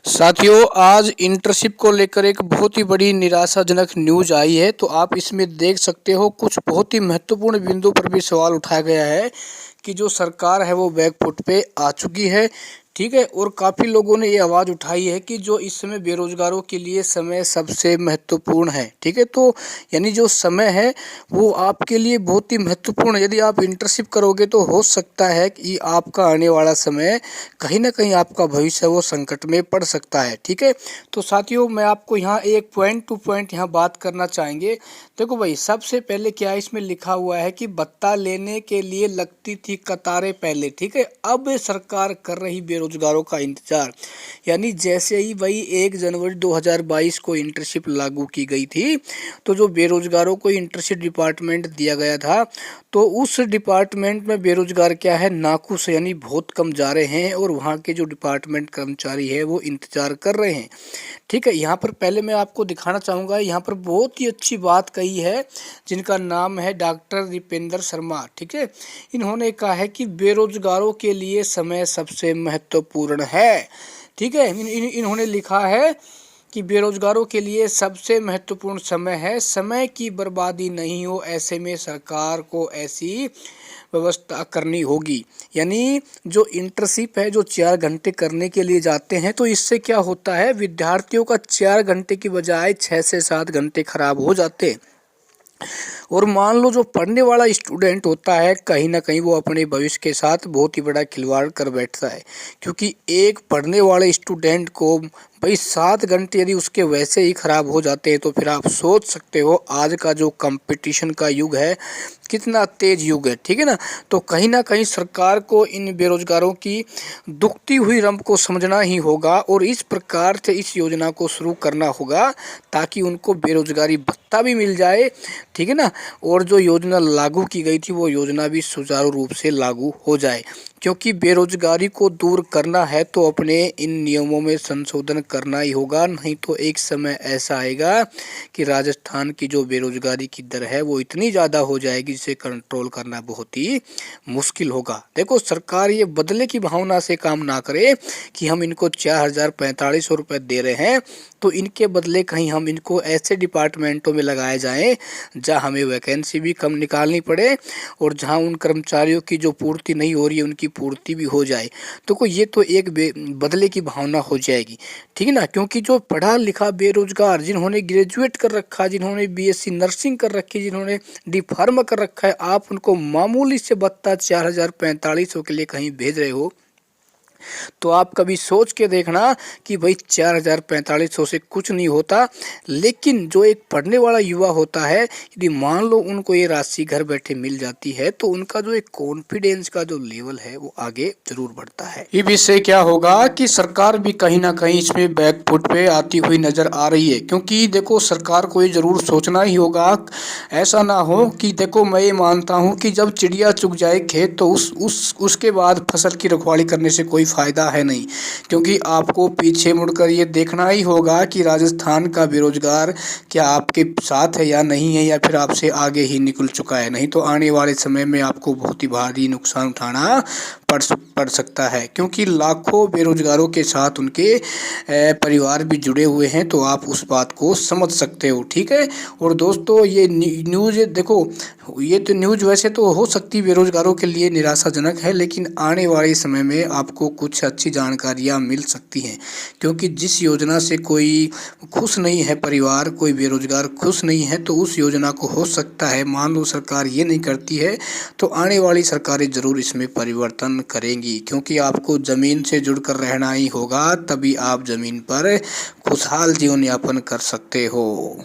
साथियों, आज इंटर्नशिप को लेकर एक बहुत ही बड़ी निराशाजनक न्यूज आई है। तो आप इसमें देख सकते हो कुछ बहुत ही महत्वपूर्ण बिंदु पर भी सवाल उठाया गया है कि जो सरकार है वो बैकफुट पे आ चुकी है। ठीक है। और काफ़ी लोगों ने ये आवाज़ उठाई है कि जो इस समय बेरोजगारों के लिए समय सबसे महत्वपूर्ण है। ठीक है। तो यानी जो समय है वो आपके लिए बहुत ही महत्वपूर्ण है। यदि आप इंटर्नशिप करोगे तो हो सकता है कि आपका आने वाला समय कहीं ना कहीं आपका भविष्य वो संकट में पड़ सकता है। ठीक है। तो साथियों, मैं आपको यहाँ एक पॉइंट टू पॉइंट यहाँ बात करना चाहेंगे। देखो भाई, सबसे पहले क्या है, इसमें लिखा हुआ है कि भत्ता लेने के लिए लगती थी कतारें पहले। ठीक है। अब सरकार कर रही बेरोजगारों का इंतजार। यानी जैसे ही भाई 1 जनवरी 2022 को इंटर्नशिप लागू की गई थी, तो जो बेरोजगारों को इंटर्नशिप डिपार्टमेंट दिया गया था, तो उस डिपार्टमेंट में बेरोजगार क्या है, नाखुश यानी बहुत कम जा रहे हैं और वहाँ के जो डिपार्टमेंट कर्मचारी है वो इंतजार कर रहे हैं। ठीक है। यहाँ पर पहले मैं आपको दिखाना चाहूँगा, यहाँ पर बहुत ही अच्छी बात कही है जिनका नाम है डॉक्टर दीपेंद्र शर्मा। ठीक है। इन्होंने कहा है कि बेरोजगारों के लिए समय सबसे महत्वपूर्ण है। ठीक है। इन्होंने लिखा है कि बेरोजगारों के लिए सबसे महत्वपूर्ण समय है, समय की बर्बादी नहीं हो, ऐसे में सरकार को ऐसी व्यवस्था करनी होगी। यानी जो इंटर्नशिप है, जो 4 घंटे करने के लिए जाते हैं, तो इससे क्या होता है, विद्यार्थियों का 4 घंटे की बजाय 6 से 7 घंटे खराब हो जाते हैं। और मान लो जो पढ़ने वाला स्टूडेंट होता है, कहीं ना कहीं वो अपने भविष्य के साथ बहुत ही बड़ा खिलवाड़ कर बैठता है। क्योंकि एक पढ़ने वाले स्टूडेंट को भाई 7 घंटे यदि उसके वैसे ही ख़राब हो जाते हैं, तो फिर आप सोच सकते हो आज का जो कंपटीशन का युग है कितना तेज युग है। ठीक है ना। तो कहीं ना कहीं सरकार को इन बेरोजगारों की दुखती हुई रंप को समझना ही होगा और इस प्रकार से इस योजना को शुरू करना होगा ताकि उनको बेरोजगारी भत्ता भी मिल जाए। ठीक है ना। और जो योजना लागू की गई थी वो योजना भी सुचारू रूप से लागू हो जाए, क्योंकि बेरोजगारी को दूर करना है तो अपने इन नियमों में संशोधन करना ही होगा। नहीं तो एक समय ऐसा आएगा कि राजस्थान की जो बेरोजगारी की दर है वो इतनी ज़्यादा हो जाएगी जिसे कंट्रोल करना बहुत ही मुश्किल होगा। देखो, सरकार ये बदले की भावना से काम ना करे कि हम इनको 4,045 रुपये दे रहे हैं, तो इनके बदले कहीं हम इनको ऐसे डिपार्टमेंटों में लगाए जाएं जहां हमें वैकेंसी भी कम निकालनी पड़े और जहां उन कर्मचारियों की जो पूर्ति नहीं हो रही है उनकी पूर्ति भी हो जाए। तो कोई ये तो एक बदले की भावना हो जाएगी। ठीक है ना। क्योंकि जो पढ़ा लिखा बेरोजगार, जिन्होंने ग्रेजुएट कर रखा, जिन्होंने बीएससी नर्सिंग कर रखी, जिन्होंने डी फार्मा कर रखा है, आप उनको मामूली से भत्ता 4,045 के लिए कहीं भेज रहे हो, तो आप कभी सोच के देखना कि भाई 4,045 से कुछ नहीं होता। लेकिन जो एक पढ़ने वाला युवा होता है, यदि मान लो उनको ये राशि घर बैठे मिल जाती है, तो उनका जो एक कॉन्फिडेंस का जो लेवल है वो आगे जरूर बढ़ता है। ये इससे क्या होगा कि सरकार भी कहीं ना कहीं इसमें बैकफुट पे आती हुई नजर आ रही है। क्योंकि देखो, सरकार को ये जरूर सोचना ही होगा, ऐसा ना हो कि देखो, मैं ये मानता हूँ कि जब चिड़िया चुग जाए खेत तो उसके बाद फसल की रखवाली करने से कोई फ़ायदा है नहीं। क्योंकि आपको पीछे मुड़कर ये देखना ही होगा कि राजस्थान का बेरोजगार क्या आपके साथ है या नहीं है, या फिर आपसे आगे ही निकल चुका है। नहीं तो आने वाले समय में आपको बहुत ही भारी नुकसान उठाना पड़ सकता है। क्योंकि लाखों बेरोजगारों के साथ उनके परिवार भी जुड़े हुए हैं, तो आप उस बात को समझ सकते हो। ठीक है। और दोस्तों, ये न्यूज़ देखो, ये तो न्यूज़ वैसे तो हो सकती बेरोजगारों के लिए निराशाजनक है, लेकिन आने वाले समय में आपको कुछ अच्छी जानकारियां मिल सकती हैं। क्योंकि जिस योजना से कोई खुश नहीं है, परिवार कोई बेरोजगार खुश नहीं है, तो उस योजना को हो सकता है, मान लो सरकार ये नहीं करती है, तो आने वाली सरकारें ज़रूर इसमें परिवर्तन करेंगी। क्योंकि आपको ज़मीन से जुड़कर रहना ही होगा, तभी आप ज़मीन पर खुशहाल जीवन यापन कर सकते हो।